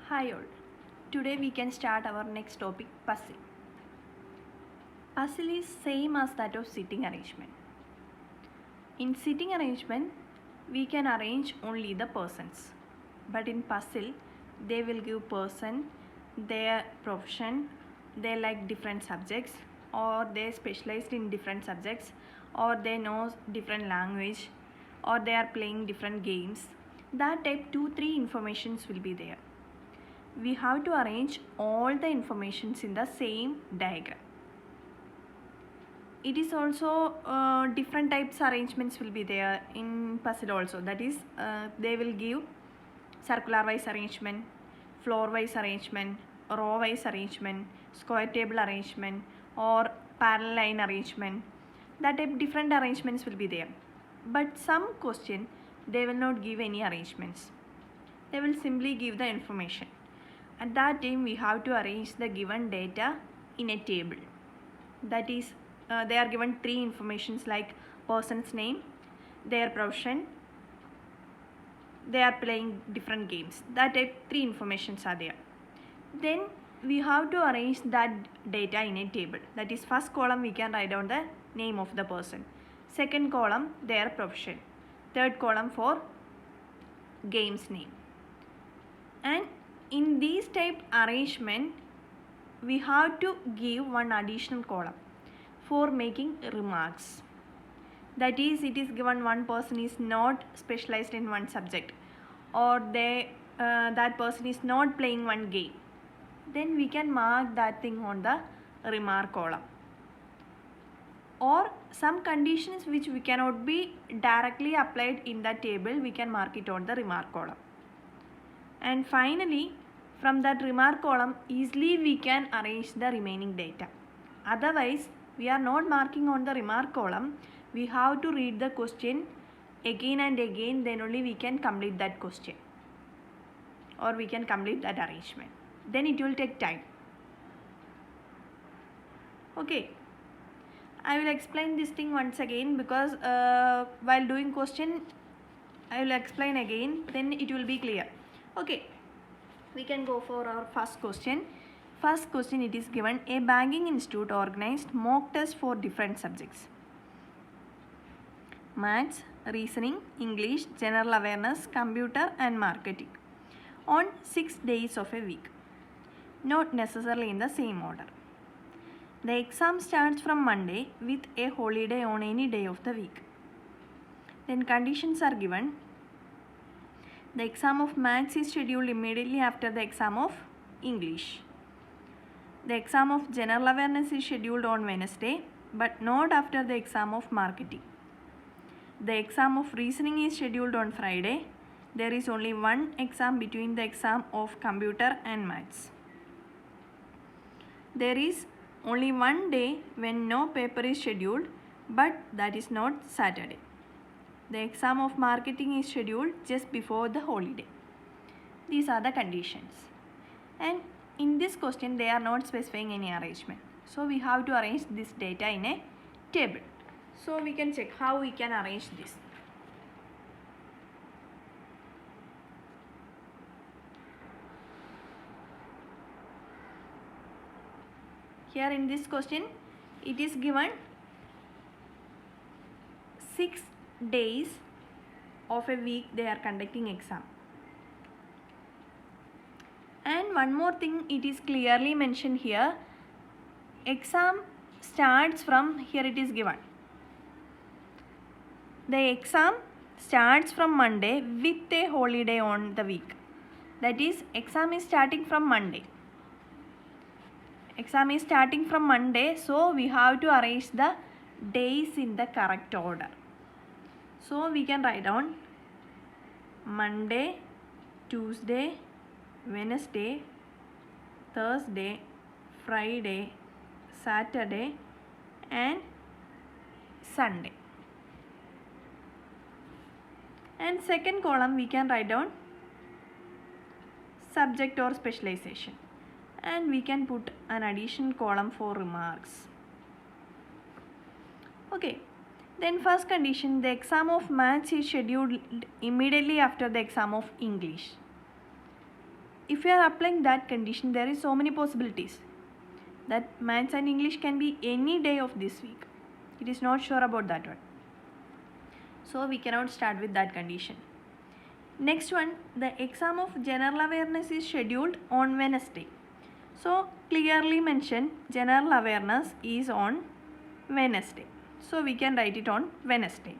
Hi all. Today we can start our next topic, puzzle. Puzzle is same as that of sitting arrangement. In sitting arrangement, we can arrange only the persons. But in puzzle, they will give person, their profession, they like different subjects, or they specialized in different subjects, or they know different language, or they are playing different games. That type 2-3 informations will be there. We have to arrange all the informations in the same diagram. It is also different types arrangements will be there in puzzle also. That is, they will give circular wise arrangement, floor wise arrangement, row wise arrangement, square table arrangement, or parallel line arrangement. That type different arrangements will be there. But some question they will not give any arrangements. They will simply give the information. At that time we have to arrange the given data in a table. That is, they are given 3 informations like person's name, their profession, they are playing different games. That type 3 informations are there. Then we have to arrange that data in a table. That is, first column we can write down the name of the person, second column their profession, third column for game's name. And in these type arrangement we have to give one additional column for making remarks. That is, it is given one person is not specialized in one subject, or that person is not playing one game, then we can mark that thing on the remark column. Or some conditions which we cannot be directly applied in the table, we can mark it on the remark column. And finally, from that remark column easily we can arrange the remaining data. Otherwise, we are not marking on the remark column. We have to read the question again and again, then only we can complete that question, or we can complete that arrangement. Then it will take time. Okay, I will explain this thing once again, because while doing question I will explain again, then it will be clear. Okay, we can go for our first question. First question, it is given, a banking institute organized mock tests for different subjects: maths, reasoning, English, general awareness, computer and marketing on 6 days of a week, not necessarily in the same order. The exam starts from Monday with a holiday on any day of the week. Then conditions are given. The exam of maths is scheduled immediately after the exam of English. The exam of general awareness is scheduled on Wednesday, but not after the exam of marketing. The exam of reasoning is scheduled on Friday. There is only one exam between the exam of computer and maths. There is only one day when no paper is scheduled, but that is not Saturday. The exam of marketing is scheduled just before the holiday. These are the conditions. And in this question they are not specifying any arrangement. So we have to arrange this data in a table. So we can check how we can arrange this. Here in this question it is given 6 days of a week they are conducting exam. And one more thing, it is clearly mentioned here, exam starts from, here it is given, the exam starts from Monday with a holiday on the week. That is, exam is starting from Monday. Exam is starting from Monday, so we have to arrange the days in the correct order. So we can write down Monday, Tuesday, Wednesday, Thursday, Friday, Saturday and Sunday. And second column we can write down subject or specialization, and we can put an additional column for remarks. Okay, then first condition, the exam of maths is scheduled immediately after the exam of English. if you are applying that condition, there is so many possibilities that maths and English can be any day of this week. It is not sure about that one. So we cannot start with that condition. Next one, the exam of general awareness is scheduled on Wednesday. So clearly mentioned, general awareness is on Wednesday. So we can write it on Wednesday.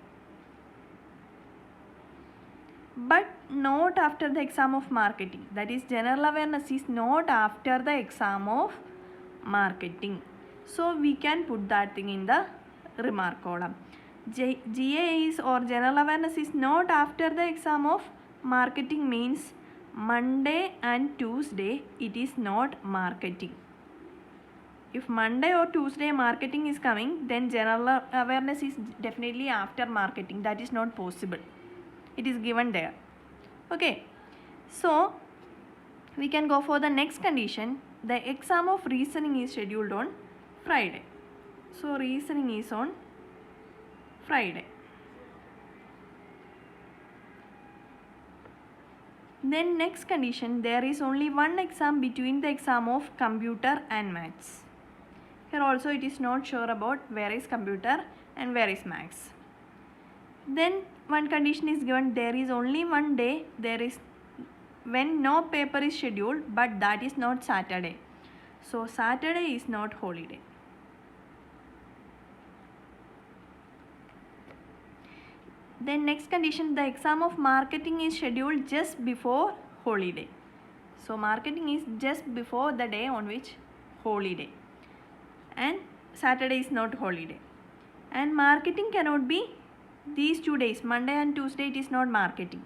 But not after the exam of marketing. That is, general awareness is not after the exam of marketing. So we can put that thing in the remark column. GA is, or general awareness is, not after the exam of marketing means Monday and Tuesday it is not marketing. If Monday or Tuesday marketing is coming, then general awareness is definitely after marketing. That is not possible. It is given there. Okay, so we can go for the next condition. The exam of reasoning is scheduled on Friday. So reasoning is on Friday. Then next condition, there is only one exam between the exam of computer and maths. Here also it is not sure about where is computer and where is maths. Then one condition is given, there is only one day there is when no paper is scheduled, but that is not Saturday. So Saturday is not holiday. Then next condition, the exam of marketing is scheduled just before holiday. So marketing is just before the day on which holiday, and Saturday is not holiday. And marketing cannot be these 2 days, Monday and Tuesday, it is not marketing.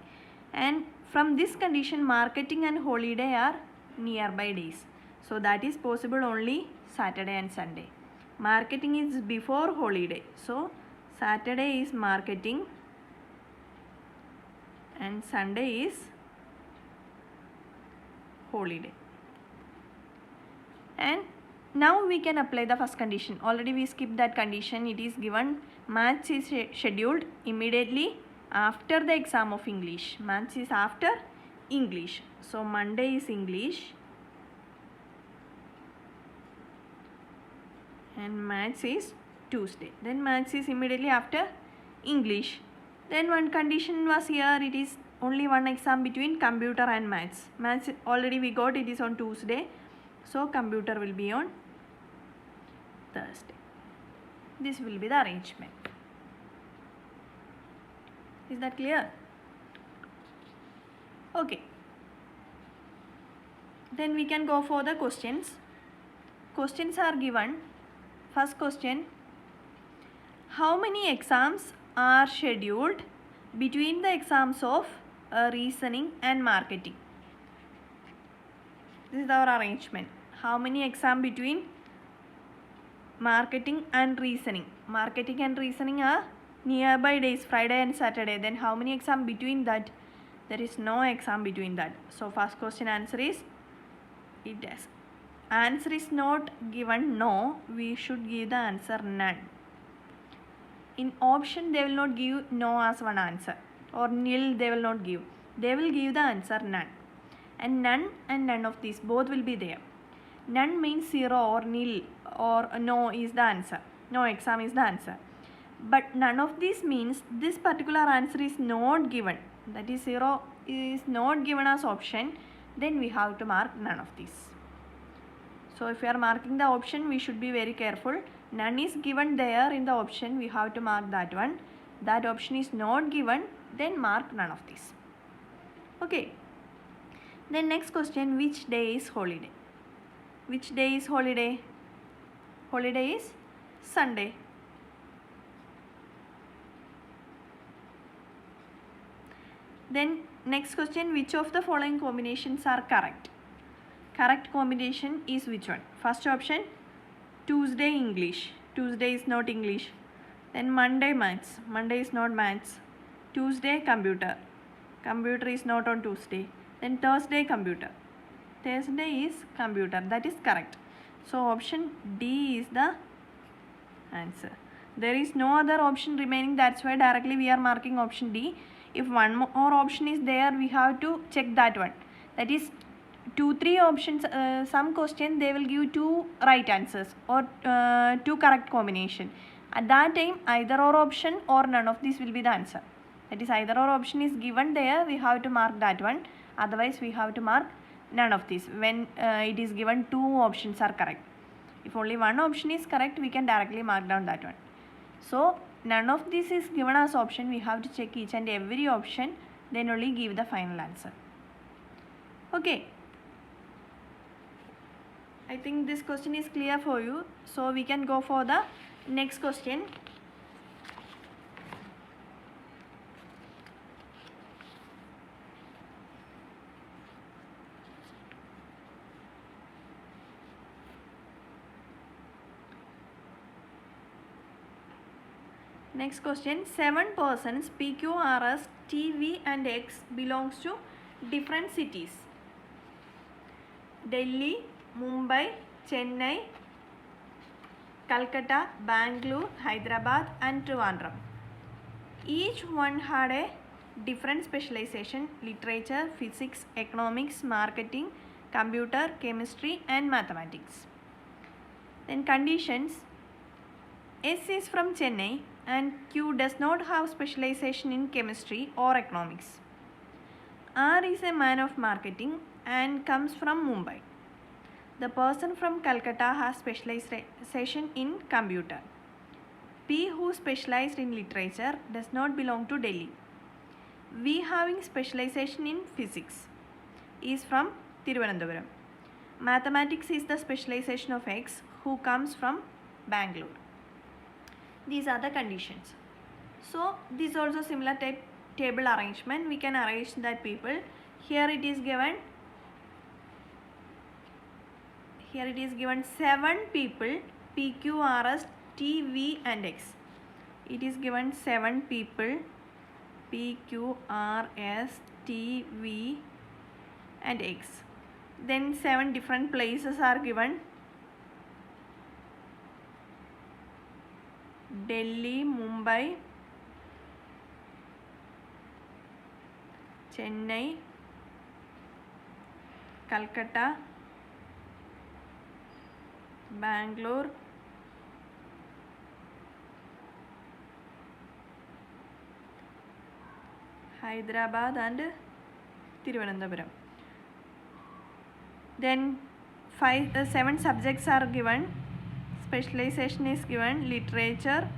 And from this condition, marketing and holiday are nearby days. So that is possible only Saturday and Sunday. Marketing is before holiday. So Saturday is marketing and Sunday is holiday. And now we can apply the first condition. Already we skipped that condition. It is given maths is scheduled immediately after the exam of English. Maths is after English. So Monday is English and maths is Tuesday. Then maths is immediately after English. Then one condition was here, it is only one exam between computer and maths. Maths already we got, it is on Tuesday. So computer will be on Thursday. This will be the arrangement. Is that clear? Okay. Then we can go for the questions. Questions are given. First question, how many exams are scheduled between the exams of reasoning and marketing? This is our arrangement. How many exams between marketing and reasoning? Marketing and reasoning are nearby days, Friday and Saturday. Then how many exams between that? There is no exam between that. So first question answer is it does. Answer is not given no. We should give the answer none. In option they will not give no as one answer, or nil they will not give. They will give the answer none. And none of these both will be there. None means 0 or nil or no is the answer. No exam is the answer. But none of these means this particular answer is not given. That is 0 is not given as option. Then we have to mark none of these. So if we are marking the option, we should be very careful. None is given there in the option, we have to mark that one. That option is not given, then mark none of these. Okay. Then next question, which day is holiday? Which day is holiday? Holiday is Sunday. Then next question, which of the following combinations are correct? Correct combination is which one? First option, Tuesday English. Tuesday is not English. Then Monday maths. Monday is not maths. Tuesday computer. Computer is not on Tuesday. Then Thursday computer. Thursday is computer. That is correct. So option D is the answer. There is no other option remaining. That's why directly we are marking option D. If one more option is there, we have to check that one. That is 2-3 options, some question they will give 2 right answers or 2 correct combination. At that time either or option or none of these will be the answer. That is, either or option is given there, we have to mark that one, otherwise we have to mark none of these when it is given 2 options are correct. If only one option is correct, we can directly mark down that one. So none of this is given as option, we have to check each and every option, then only give the final answer. Okay, I think this question is clear for you, so we can go for the next question. Next question, 7 persons P, Q, R, S, T, V and X belongs to different cities: Delhi, Mumbai, Chennai, Calcutta, Bangalore, Hyderabad and Trivandrum. Each one had a different specialization: literature, physics, economics, marketing, computer, chemistry and mathematics. Then conditions: S is from Chennai and Q does not have specialization in chemistry or economics. R is a man of marketing and comes from Mumbai. The person from Calcutta has specialization in computer. P, who specialized in literature, does not belong to Delhi. V, having specialization in physics, is from Thiruvananthapuram. Mathematics is the specialization of X, who comes from Bangalore. These are the conditions. So this is also similar type table arrangement. We can arrange that people. Here it is given 7 people: P, Q, R, S, T, V and X. It is given 7 people: P, Q, R, S, T, V and X. Then 7 different places are given: Delhi, Mumbai, Chennai, Calcutta, Bangalore, Hyderabad and Thiruvananthapuram. Then 7 subjects are given. Specialization is given: literature,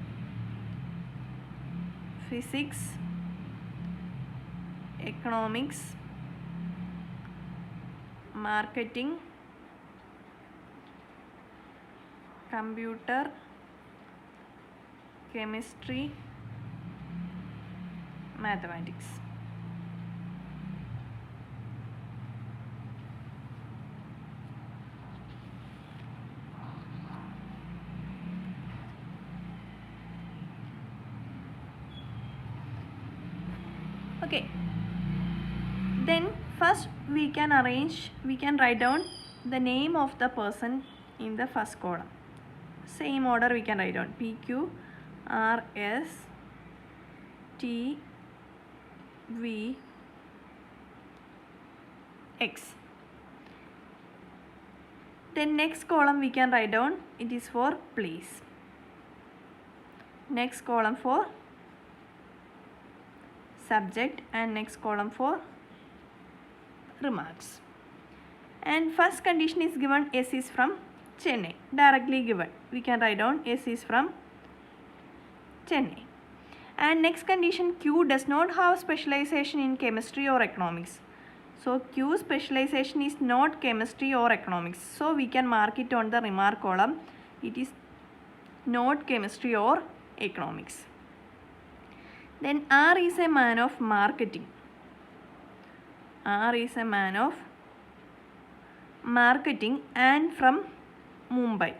physics, economics, marketing, computer, chemistry, mathematics. Okay, then first we can write down the name of the person in the first column. Same order we can write down: P, Q, R, S, T, V, X. Then next column we can write down, it is for place. Next column for subject and next column for remarks. And first condition is given: S is from Chennai, directly given. We can write down S is from Chennai. And next condition, Q does not have specialization in chemistry or economics. So Q specialization is not chemistry or economics. So we can mark it on the remark column. It is not chemistry or economics. Then R is a man of marketing. R is a man of marketing and from Mumbai.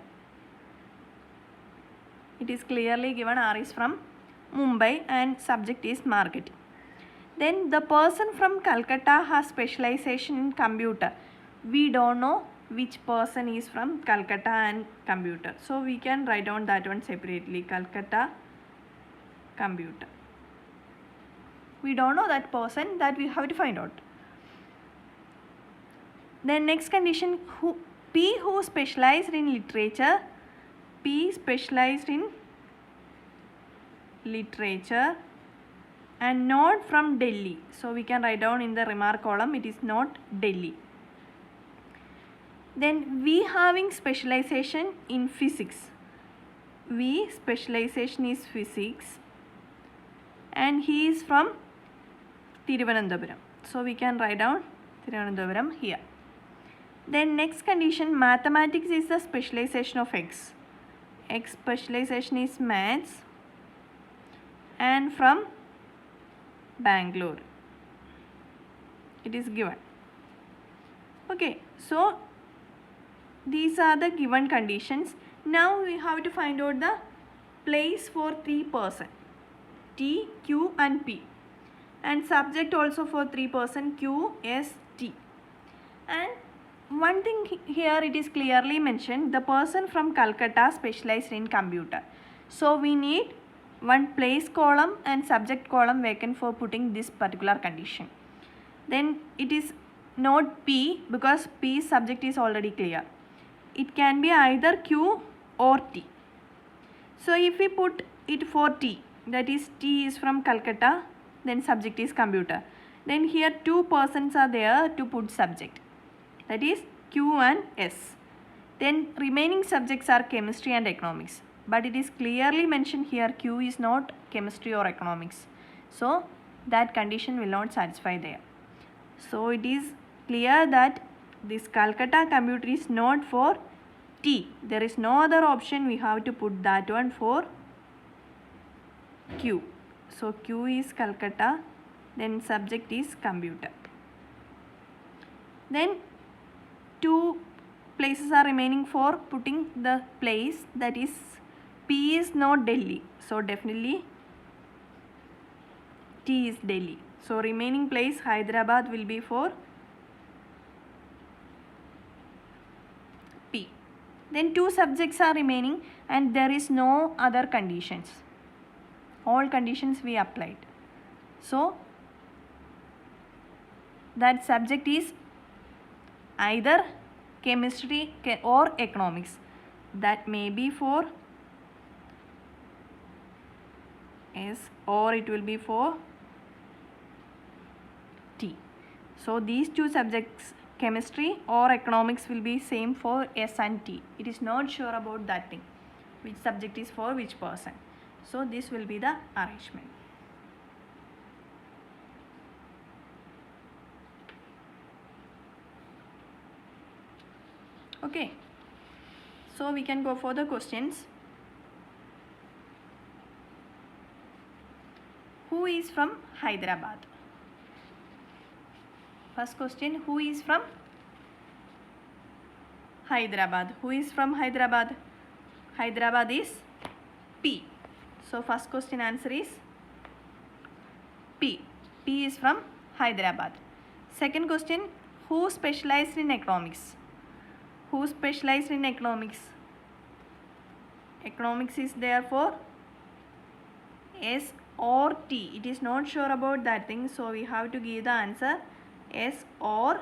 It is clearly given R is from Mumbai and subject is marketing. Then the person from Calcutta has specialization in computer. We don't know which person is from Calcutta and computer. So we can write down that one separately: Calcutta, computer. We don't know that person, that we have to find out. Then next condition, P who specialized in literature, P specialized in literature and not from Delhi. So we can write down in the remark column, it is not Delhi. Then V having specialization in physics. V specialization is physics and he is from Thiruvananthapuram. So we can write down Thiruvananthapuram here. Then next condition, mathematics is the specialization of X. X specialization is maths and from Bangalore. It is given. Okay, so these are the given conditions. Now we have to find out the place for three persons, T, Q and P, and subject also for three persons, Q, S, T. And one thing here, it is clearly mentioned, the person from Calcutta specialized in computer. So we need one place column and subject column vacant for putting this particular condition. Then it is not P because P subject is already clear. It can be either Q or T. So if we put it for T, that is T is from Calcutta, then subject is computer. Then here two persons are there to put subject, that is Q and S. Then remaining subjects are chemistry and economics. But it is clearly mentioned here Q is not chemistry or economics. So that condition will not satisfy there. So it is clear that this Calcutta computer is not for T. There is no other option. We have to put that one for Q. So Q is Calcutta, then subject is computer. Then two places are remaining for putting the place, that is P is not Delhi. So definitely T is Delhi. So remaining place Hyderabad will be for P. Then two subjects are remaining and there is no other conditions. All conditions we applied. So that subject is either chemistry or economics. That may be for S or it will be for T. So these two subjects, chemistry or economics, will be same for S and T. It is not sure about that thing, which subject is for which person. So this will be the arrangement. Okay, so we can go for the questions. Who is from Hyderabad? First question, who is from Hyderabad? Who is from Hyderabad? Hyderabad is P. So first question answer is P. P is from Hyderabad. Second question, who specialized in economics? Who specialized in economics? Economics is therefore S or T. It is not sure about that thing, so we have to give the answer S or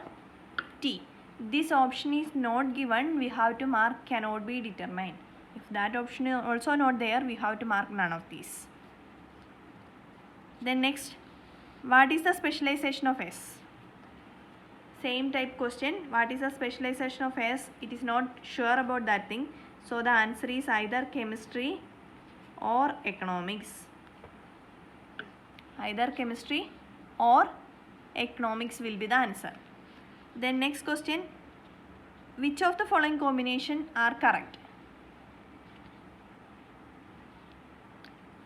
T. This option is not given, we have to mark cannot be determined. If that option is also not there, we have to mark none of these. Then next, what is the specialization of S? Same type question, what is the specialization of S? It is not sure about that thing. So the answer is either chemistry or economics. Either chemistry or economics will be the answer. Then next question, which of the following combination are correct?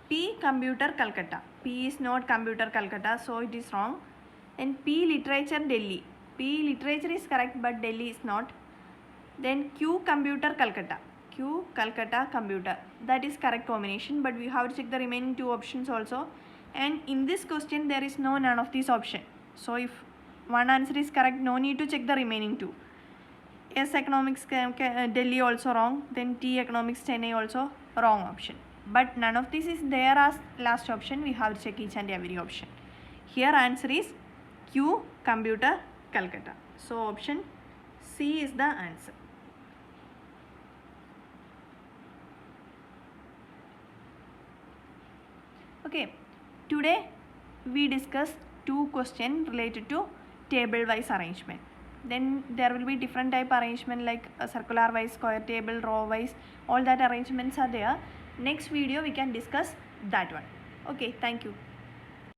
P computer Calcutta. P is not computer Calcutta, so it is wrong. Then P literature Delhi. P literature is correct but Delhi is not. Then Q computer Calcutta. Q Calcutta computer. That is correct combination, but we have to check the remaining two options also. And in this question there is none of these options. So if one answer is correct, no need to check the remaining two. S economics Delhi also wrong. Then T economics Chennai also wrong option. But none of this is there as last option. We have to check each and every option. Here answer is Q computer Calcutta. So option C is the answer. Okay, today we discussed 2 questions related to table wise arrangement. Then there will be different type arrangement like circular wise, square table, row wise, all that arrangements are there. Next video we can discuss that one. Okay, thank you.